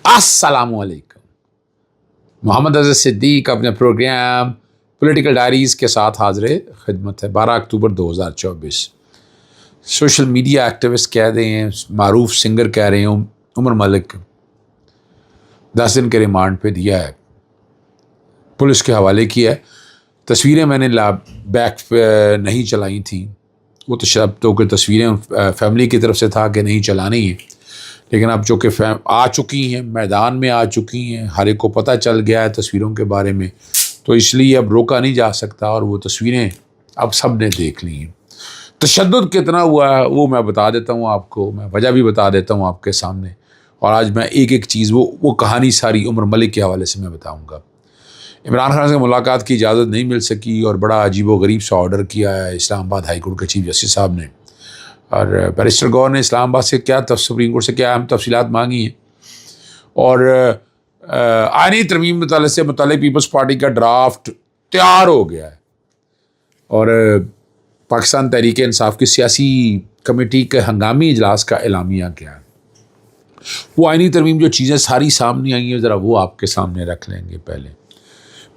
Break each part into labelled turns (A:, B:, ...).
A: السلام علیکم. محمد اظہر صدیق اپنے پروگرام پولیٹیکل ڈائریز کے ساتھ حاضر خدمت ہے. 12 اکتوبر 2024. سوشل میڈیا ایکٹیوسٹ کہہ رہے ہیں, معروف سنگر کہہ رہے ہیں, عمر ملک 10 دن کے ریمانڈ پہ دیا ہے, پولیس کے حوالے کیا ہے. تصویریں میں نے بیک نہیں چلائی تھیں, وہ تو کہ تصویریں فیملی کی طرف سے تھا کہ نہیں چلانی ہیں, لیکن اب چونکہ آ چکی ہیں, میدان میں آ چکی ہیں, ہر ایک کو پتہ چل گیا ہے تصویروں کے بارے میں, تو اس لیے اب روکا نہیں جا سکتا, اور وہ تصویریں اب سب نے دیکھ لی ہیں. تشدد کتنا ہوا ہے وہ میں بتا دیتا ہوں آپ کو, میں وجہ بھی بتا دیتا ہوں آپ کے سامنے, اور آج میں ایک ایک چیز وہ کہانی ساری عمر ملک کے حوالے سے میں بتاؤں گا. عمران خان سے ملاقات کی اجازت نہیں مل سکی, اور بڑا عجیب و غریب سا آرڈر کیا ہے اسلام آباد ہائی کورٹ کے چیف جسٹس صاحب نے, اور بیرسٹر گور نے اسلام آباد سے کیا سپریم کورٹ سے کیا اہم تفصیلات مانگی ہیں, اور آئینی ترمیم سے متعلق پیپلز پارٹی کا ڈرافٹ تیار ہو گیا ہے, اور پاکستان تحریک انصاف کی سیاسی کمیٹی کے ہنگامی اجلاس کا اعلامیہ کیا ہے. وہ آئینی ترمیم جو چیزیں ساری سامنے آئی ہیں ذرا وہ آپ کے سامنے رکھ لیں گے.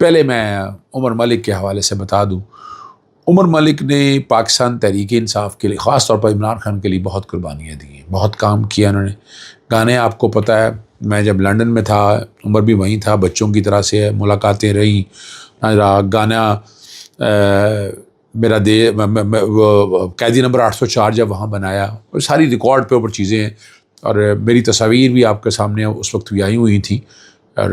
A: پہلے میں عمر ملک کے حوالے سے بتا دوں, عمر ملک نے پاکستان تحریک انصاف کے لیے, خاص طور پر عمران خان کے لیے بہت قربانیاں دی ہیں, بہت کام کیا انہوں نے. گانے آپ کو پتہ ہے, میں جب لنڈن میں تھا عمر بھی وہیں تھا, بچوں کی طرح سے ملاقاتیں رہیں. گانا میرا قیدی نمبر 804 جب وہاں بنایا, اور ساری ریکارڈ پہ اوپر چیزیں ہیں, اور میری تصاویر بھی آپ کے سامنے اس وقت بھی آئی ہوئی تھیں, اور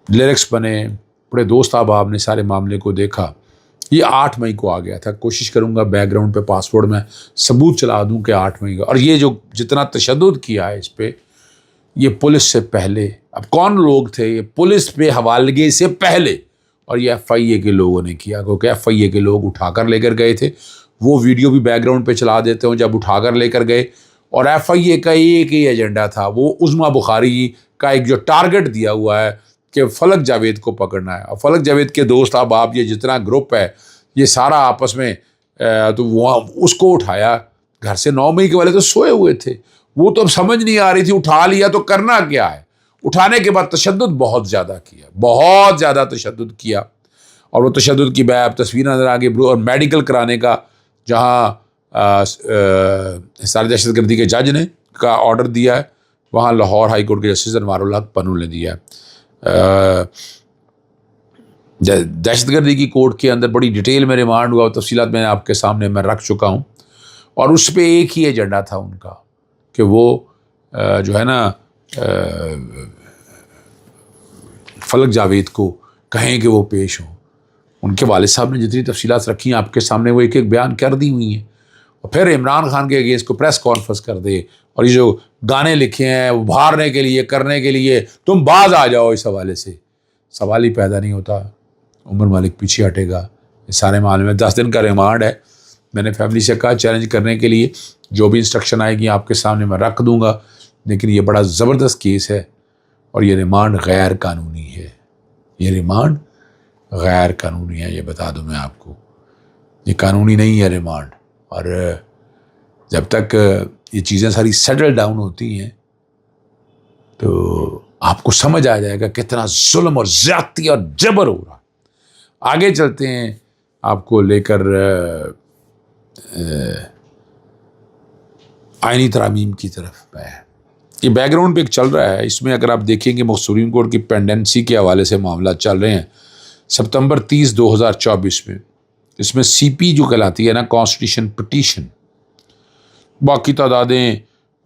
A: لیرکس بنے. بڑے دوست احباب نے سارے معاملے کو دیکھا. یہ 8 مئی کو آ گیا تھا. کوشش کروں گا بیک گراؤنڈ پہ پاسپورٹ میں ثبوت چلا دوں کہ 8 مئی کو. اور یہ جو جتنا تشدد کیا ہے اس پہ, یہ پولیس سے پہلے, اب کون لوگ تھے یہ پولیس پہ حوالگی سے پہلے, اور یہ ایف آئی اے کے لوگوں نے کیا, کیونکہ ایف آئی اے کے لوگ اٹھا کر لے کر گئے تھے. وہ ویڈیو بھی بیک گراؤنڈ پہ چلا دیتے ہوں جب اٹھا کر لے کر گئے. اور ایف آئی اے کا ایک ہی ایجنڈا تھا, وہ عظمیٰ بخاری کا ایک جو ٹارگٹ دیا ہوا ہے کہ فلک جاوید کو پکڑنا ہے. اور فلک جاوید کے دوست احباب, یہ جتنا گروپ ہے یہ سارا آپس میں, تو وہاں اس کو اٹھایا گھر سے. 9 مئی کے والے تو سوئے ہوئے تھے, وہ تو اب سمجھ نہیں آ رہی تھی اٹھا لیا تو کرنا کیا ہے. اٹھانے کے بعد تشدد بہت زیادہ کیا, بہت زیادہ تشدد کیا, اور وہ تشدد کی تصویر نظر آ گئی. اور میڈیکل کرانے کا جہاں حصار دہشت گردی کے جج نے کا آرڈر دیا ہے, وہاں لاہور ہائی کورٹ کے جسٹس انوار الحق پنو نے دیا ہے. دہشت گردی کی کورٹ کے اندر بڑی ڈیٹیل میں ریمانڈ ہوا, تفصیلات میں آپ کے سامنے میں رکھ چکا ہوں. اور اس پہ ایک ہی ایجنڈا تھا ان کا کہ وہ جو ہے نا فلک جاوید کو کہیں کہ وہ پیش ہوں. ان کے والد صاحب نے جتنی تفصیلات رکھی ہیں آپ کے سامنے وہ ایک ایک بیان کر دی ہوئی ہیں. اور پھر عمران خان کے اگینسٹ کو پریس کانفرنس کر دے, اور یہ جو گانے لکھے ہیں ابھارنے کے لیے, کرنے کے لیے, تم باز آ جاؤ. اس حوالے سے سوال ہی پیدا نہیں ہوتا. عمر ملک پیچھے ہٹے گا اس سارے معاملے میں. 10 دن کا ریمانڈ ہے. میں نے فیملی سے کہا چیلنج کرنے کے لیے جو بھی انسٹرکشن آئے گی آپ کے سامنے میں رکھ دوں گا, لیکن یہ بڑا زبردست کیس ہے, اور یہ ریمانڈ غیر قانونی ہے. یہ ریمانڈ غیر قانونی ہے, یہ بتا دوں میں آپ کو, یہ قانونی نہیں ہے ریمانڈ. اور جب تک یہ چیزیں ساری سیٹل ڈاؤن ہوتی ہیں تو آپ کو سمجھ آ جائے گا کتنا ظلم اور زیادتی اور جبر ہو رہا. آگے چلتے ہیں آپ کو لے کر آئینی ترامیم کی طرف. یہ بیک گراؤنڈ پہ ایک چل رہا ہے, اس میں اگر آپ دیکھیں گے سپریم کورٹ کی پینڈنسی کے حوالے سے معاملات چل رہے ہیں. سپتمبر 30 2024 میں اس میں سی پی جو کہلاتی ہے نا, کانسٹیٹیوشن پٹیشن, باقی تعدادیں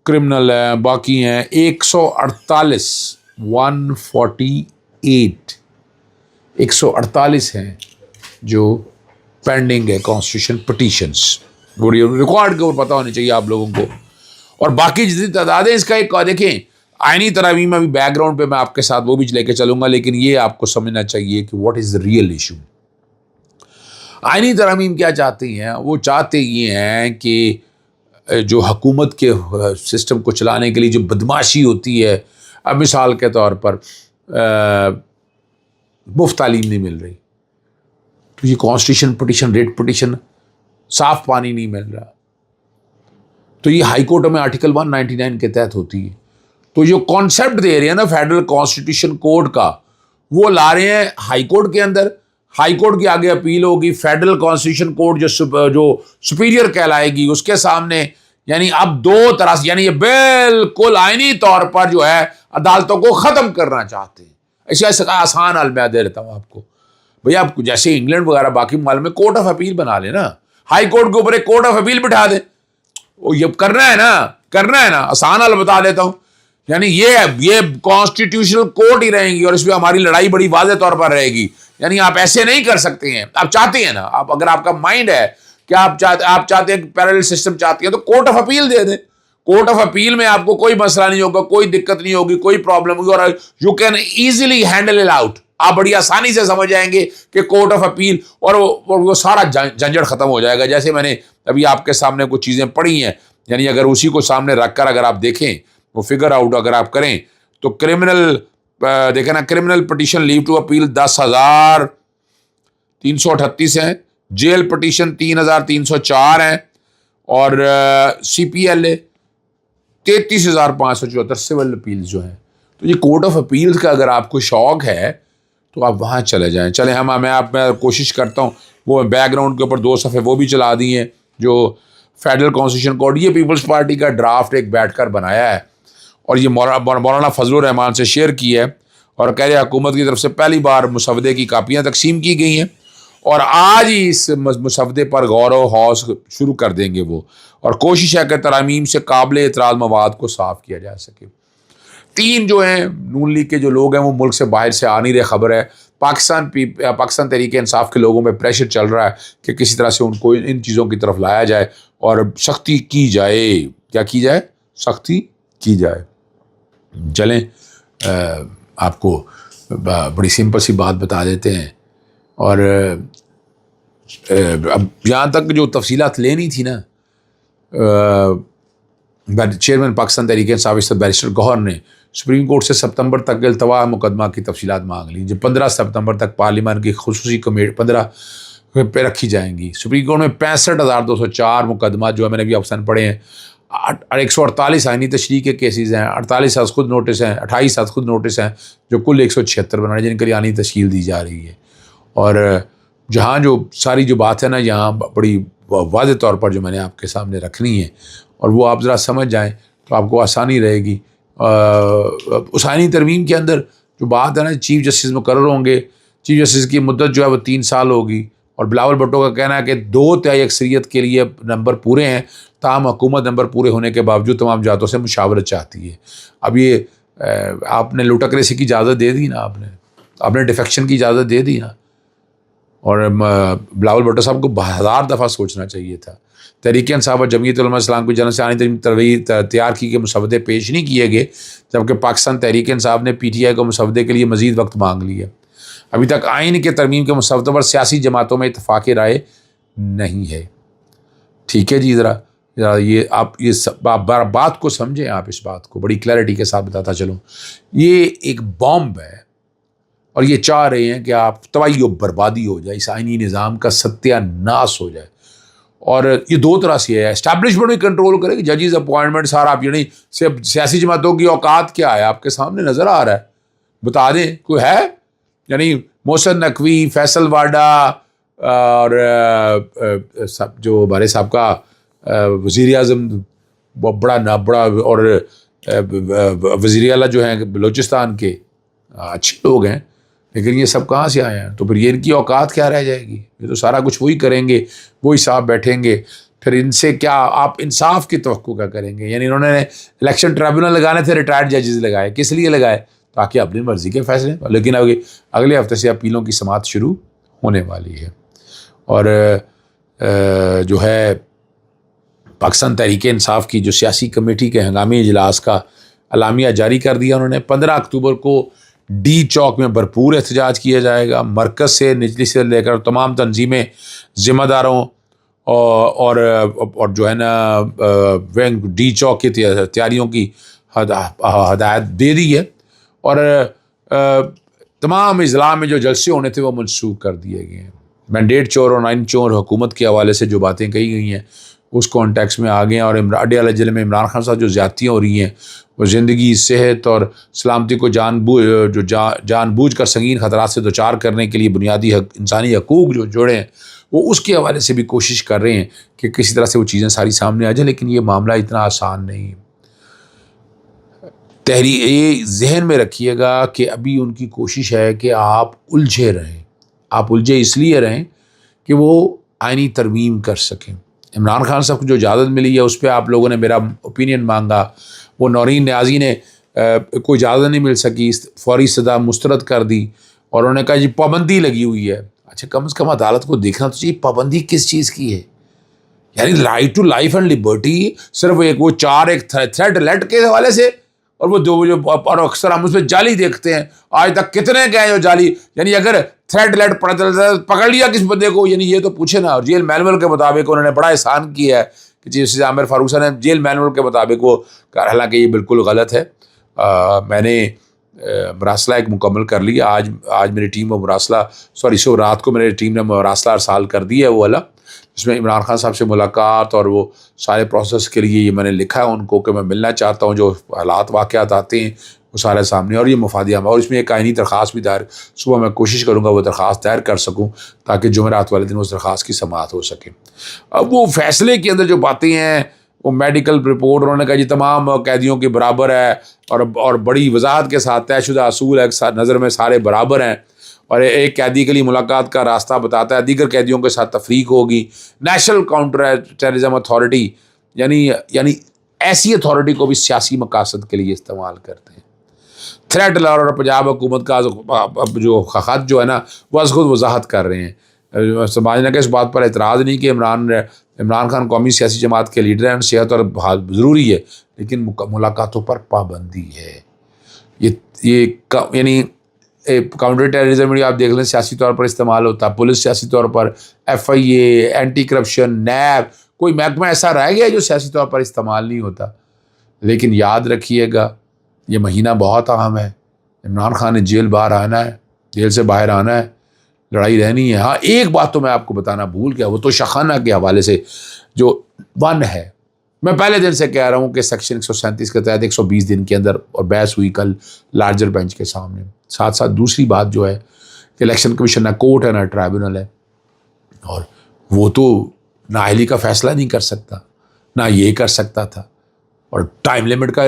A: کرمنل ہیں, باقی ہیں 148 ہیں جو پینڈنگ ہے کانسٹیٹیوشن پٹیشنز. وہ ریکارڈ کے اوپر پتہ ہونی چاہیے آپ لوگوں کو. اور باقی جتنی تعدادیں اس کا ایک دیکھیں آئینی ترامیم میں بھی بیک گراؤنڈ پہ میں آپ کے ساتھ وہ بھی لے کے چلوں گا, لیکن یہ آپ کو سمجھنا چاہیے کہ what is the real issue. آئینی ترامیم کیا چاہتی ہیں؟ وہ چاہتے یہ ہیں کہ جو حکومت کے سسٹم کو چلانے کے لیے جو بدماشی ہوتی ہے, اب مثال کے طور پر مفت تعلیم نہیں مل رہی, تو یہ کانسٹیٹیوشن پٹیشن, ریٹ پٹیشن, صاف پانی نہیں مل رہا, تو یہ ہائی کورٹ میں آرٹیکل 199 کے تحت ہوتی ہے. تو جو کانسیپٹ دے رہے ہیں نا فیڈرل کانسٹیٹیوشن کوڈ کا، وہ لا رہے ہیں ہائی کورٹ کے اندر، ہائی کورٹ کے آگے اپیل ہوگی، فیڈرل کانسٹیٹیوشن کوڈ جو سپیریئر کہلائے گی اس کے سامنے، یعنی اب دو طرح سے، یعنی یہ بالکل آئینی طور پر جو ہے عدالتوں کو ختم کرنا چاہتے ہیں. ایسے آسان حل میں دے دیتا ہوں آپ کو. بھیا آپ جیسے انگلینڈ وغیرہ باقی ممالک میں کورٹ آف اپیل بنا لیں نا، ہائی کورٹ کے اوپر ایک کورٹ آف اپیل بٹھا دیں. وہ یہ کرنا ہے نا، آسان حل بتا دیتا ہوں. یعنی یہ کانسٹیٹیوشنل کورٹ ہی رہیں گی اور اس میں ہماری لڑائی بڑی واضح طور پر رہے گی. یعنی آپ ایسے نہیں کر سکتے ہیں. آپ چاہتے ہیں نا، آپ اگر آپ کا مائنڈ ہے کہ آپ چاہتے ہیں پیرالل سسٹم چاہتے ہیں تو کورٹ آف اپیل دے دیں. کورٹ آف اپیل میں آپ کو کوئی مسئلہ نہیں ہوگا، کوئی دقت نہیں ہوگی، کوئی پرابلم ہوگی، اور you can easily handle it out. آپ بڑی آسانی سے سمجھ جائیں گے کہ کورٹ آف اپیل، اور وہ سارا جھنجھٹ ختم ہو جائے گا. جیسے میں نے ابھی آپ کے سامنے کچھ چیزیں پڑھی ہیں، یعنی اگر اسی کو سامنے رکھ کر اگر آپ دیکھیں، وہ فگر آؤٹ اگر آپ کریں تو کریمنل دیکھیں نا، criminal petition leave to appeal 10,338 ہیں، جیل پٹیشن 3,304 ہیں، اور C P L A 33,574 civil appeals جو ہیں. تو یہ کورٹ آف اپیلز کا اگر آپ کو شوق ہے تو آپ وہاں چلے جائیں. چلیں میں کوشش کرتا ہوں وہ بیک گراؤنڈ کے اوپر 2 صفحے وہ بھی چلا دی ہیں جو فیڈرل کانسٹیٹیوشن کوڈ، یہ پیپلز پارٹی کا ڈرافٹ ایک بیٹھ کر بنایا ہے اور یہ مولانا فضل الرحمان سے شیئر کی ہے، اور کہہ رہے حکومت کی طرف سے پہلی بار مسودے کی کاپیاں تقسیم کی گئی ہیں اور آج ہی اس مسودے پر غور و خوض شروع کر دیں گے وہ، اور کوشش ہے کہ ترامیم سے قابل اعتراض مواد کو صاف کیا جا سکے. 3 جو ہیں نون لیگ کے جو لوگ ہیں وہ ملک سے باہر سے آ نہیں رہے. خبر ہے پاکستان تحریک انصاف کے لوگوں میں پریشر چل رہا ہے کہ کسی طرح سے ان کو ان چیزوں کی طرف لایا جائے اور سختی کی جائے. کیا کی جائے؟ سختی کی جائے. چلیں آپ کو بڑی سمپل سی بات بتا دیتے ہیں، اور اب یہاں تک جو تفصیلات لینی تھی نا، چیئرمین پاکستان تحریک انصاف بیرسٹر گوہر نے سپریم کورٹ سے ستمبر تک التوا مقدمہ کی تفصیلات مانگ لی، جو 15 ستمبر تک پارلیمان کی خصوصی کمیٹی 15 پہ رکھی جائیں گی. سپریم کورٹ میں 65,204 مقدمات جو ہے میں نے بھی آپشن پڑھے ہیں، 148 آئینی تشریح کے کیسز ہیں، 48 از خود نوٹس ہیں، 28 از خود نوٹس ہیں، جو کل 176 بنا رہے ہیں جن کے لیے آئینی تشکیل دی جا رہی ہے. اور جہاں جو ساری جو بات ہے نا، یہاں بڑی واضح طور پر جو میں نے آپ کے سامنے رکھنی ہے، اور وہ آپ ذرا سمجھ جائیں تو آپ کو آسانی رہے گی. اس آئینی ترمیم کے اندر جو بات ہے نا، چیف جسٹس مقرر ہوں گے، چیف جسٹس کی مدت جو ہے وہ 3 سال ہوگی، اور بلاول بھٹو کا کہنا ہے کہ 2/3 اکثریت کے لیے نمبر پورے ہیں، تاہم حکومت نمبر پورے ہونے کے باوجود تمام جہتوں سے مشاورت چاہتی ہے. اب یہ آپ نے لوٹکریسی کی اجازت دے دی نا، آپ نے ڈیفیکشن کی اجازت دے دی نا، اور بلاول بھٹو صاحب کو 1000 دفعہ سوچنا چاہیے تھا. تحریک انصاف اور جمعیت علماء اسلام کی جانب سے آئینی ترمیم تیار کی کہ مسودے پیش نہیں کیے گئے، جبکہ پاکستان تحریک انصاف نے پی ٹی آئی کو مسودے کے لیے مزید وقت مانگ لیا. ابھی تک آئین کے ترمیم کے مسودے پر سیاسی جماعتوں میں اتفاق رائے نہیں ہے. ٹھیک ہے جی، ذرا یہ آپ یہ بات کو سمجھیں، آپ اس بات کو بڑی کلیئرٹی کے ساتھ بتاتا چلوں. یہ ایک بامب ہے اور یہ چاہ رہے ہیں کہ آپ تباہی و بربادی ہو جائے، اس آئینی نظام کا ستیہ ناس ہو جائے. اور یہ 2 طرح سے ہے، اسٹیبلشمنٹ بھی کنٹرول کرے گی، ججز اپوائنٹمنٹ سارا آپ، یعنی سیاسی جماعتوں کی اوقات کیا ہے آپ کے سامنے نظر آ رہا ہے. بتا دیں کوئی ہے؟ یعنی محسن نقوی، فیصل واڈا، اور جو ہمارے صاحب کا وزیر اعظم بڑا اور وزیر اعلیٰ جو ہیں بلوچستان کے، اچھے لوگ ہیں، لیکن یہ سب کہاں سے آئے ہیں؟ تو پھر یہ ان کی اوقات کیا رہ جائے گی؟ یہ تو سارا کچھ وہی کریں گے، وہی صاحب بیٹھیں گے. پھر ان سے کیا آپ انصاف کی توقع کیا کریں گے؟ یعنی انہوں نے الیکشن ٹریبونل لگانے تھے، ریٹائرڈ ججز لگائے، کس لیے لگائے؟ تاکہ اپنی مرضی کے فیصلے. لیکن اگلے ہفتے سے اپیلوں کی سماعت شروع ہونے والی ہے. اور جو ہے پاکستان تحریک انصاف کی جو سیاسی کمیٹی کے ہنگامی اجلاس کا اعلامیہ جاری کر دیا انہوں نے. 15 اکتوبر کو ڈی چوک میں بھرپور احتجاج کیا جائے گا. مرکز سے، نچلی سے لے کر تمام تنظیمیں ذمہ داروں اور جو ہے نا ڈی چوک کی تیاریوں کی ہدایت دے دی ہے، اور تمام اضلاع میں جو جلسے ہونے تھے وہ منسوخ کر دیے گئے ہیں. مینڈیٹ چور اور 9 چور حکومت کے حوالے سے جو باتیں کہی گئی ہیں اس کانٹیکس میں آ گئے ہیں، اور اڈیالہ ضلع میں عمران خان صاحب جو زیادتیاں ہو رہی ہیں وہ زندگی، صحت اور سلامتی کو جان بوجھ کر سنگین خطرات سے دوچار کرنے کے لیے بنیادی انسانی حقوق جو جوڑے ہیں وہ اس کے حوالے سے بھی کوشش کر رہے ہیں کہ کسی طرح سے وہ چیزیں ساری سامنے آ جائیں، لیکن یہ معاملہ اتنا آسان نہیں ہے۔ یہ ذہن میں رکھیے گا کہ ابھی ان کی کوشش ہے کہ آپ الجھے رہیں، آپ الجھے اس لیے رہیں کہ وہ آئینی ترمیم کر سکیں۔ عمران خان صاحب کو جو اجازت ملی ہے اس پہ آپ لوگوں نے میرا اوپینین مانگا، وہ نورین نیازی نے کوئی اجازت نہیں مل سکی، فوری سزا مسترد کر دی، اور انہوں نے کہا جی پابندی لگی ہوئی ہے۔ اچھا کم از کم عدالت کو دیکھنا تو چاہیے پابندی کس چیز کی ہے، یعنی right to life and liberty صرف وہ ایک تھریٹ لیٹ کے حوالے سے، اور وہ اور اکثر ہم اس پہ جعلی دیکھتے ہیں، آج تک کتنے گئے جو جعلی، یعنی اگر تھریٹ لیٹ پڑا چلتا ہے پکڑ لیا کس بندے کو، یعنی یہ تو پوچھے نا۔ اور جیل مینول کے مطابق انہوں نے بڑا احسان کیا ہے کہ جیسے عامر فاروق صاحب نے جیل مینول کے مطابق وہ، حالانکہ یہ بالکل غلط ہے۔ میں نے مراسلہ ایک مکمل کر لیا، آج میری ٹیم وہ مراسلہ رات کو میری ٹیم نے مراسلہ ارسال کر دی ہے وہ والا، جس میں عمران خان صاحب سے ملاقات اور وہ سارے پروسیس کے لیے یہ میں نے لکھا ہے ان کو کہ میں ملنا چاہتا ہوں، جو حالات واقعات آتے ہیں وہ سارے سامنے، اور یہ مفادی عام، اور اس میں ایک آئینی درخواست بھی دائر صبح میں کوشش کروں گا وہ درخواست دائر کر سکوں تاکہ جمعرات والے دن اس درخواست کی سماعت ہو سکے۔ اب وہ فیصلے کے اندر جو باتیں ہیں، وہ میڈیکل رپورٹ انہوں نے کہا جی تمام قیدیوں کے برابر ہے، اور بڑی وضاحت کے ساتھ طے شدہ اصول ایک نظر میں سارے برابر ہیں، اور ایک قیدی کے لیے ملاقات کا راستہ بتاتا ہے، دیگر قیدیوں کے ساتھ تفریق ہوگی۔ نیشنل کاؤنٹر ٹیررزم اتھارٹی، یعنی ایسی اتھارٹی کو بھی سیاسی مقاصد کے لیے استعمال کرتے ہیں۔ تھریٹ لار اور پنجاب حکومت کا جو خط جو ہے نا وہ از خود وضاحت کر رہے ہیں۔ سماج نے کہ اس بات پر اعتراض نہیں کہ عمران خان قومی سیاسی جماعت کے لیڈر ہیں، صحت اور ضروری ہے، لیکن ملاقاتوں پر پابندی ہے۔ یہ یعنی کاؤنٹر ٹیررزم آپ دیکھ لیں سیاسی طور پر استعمال ہوتا ہے، پولیس سیاسی طور پر، FIA، اینٹی کرپشن، نیب، کوئی محکمہ ایسا رہ گیا جو سیاسی طور پر استعمال نہیں ہوتا۔ لیکن یاد رکھیے گا یہ مہینہ بہت اہم ہے، عمران خان نے جیل سے باہر آنا ہے، لڑائی رہنی ہے۔ ہاں ایک بات تو میں آپ کو بتانا بھول گیا، وہ تو شخانہ کے حوالے سے جو 1 ہے، میں پہلے دن سے کہہ رہا ہوں کہ سیکشن 137 کے تحت 120 دن کے اندر، اور بحث ہوئی کل لارجر بینچ کے سامنے۔ ساتھ ساتھ دوسری بات جو ہے کہ الیکشن کمیشن نہ کورٹ ہے نہ ٹرائبیونل ہے، اور وہ تو نااہلی کا فیصلہ نہیں کر سکتا، نہ یہ کر سکتا تھا، اور ٹائم لیمٹ کا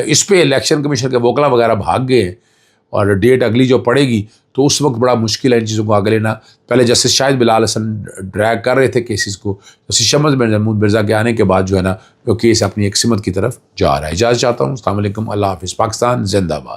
A: اس پہ الیکشن کمیشن کے وکلا وغیرہ بھاگ گئے ہیں، اور ڈیٹ اگلی جو پڑے گی تو اس وقت بڑا مشکل ہے ان چیزوں کو آگے لینا۔ پہلے جسٹس شاہد بلال حسن ڈریگ کر رہے تھے کیسز کو، جسٹس شمس بن محمود مرزا کے آنے کے بعد جو ہے نا وہ کیس اپنی ایک سمت کی طرف جا رہا ہے۔ اجازت چاہتا ہوں، السلام علیکم، اللہ حافظ، پاکستان زندہ باد۔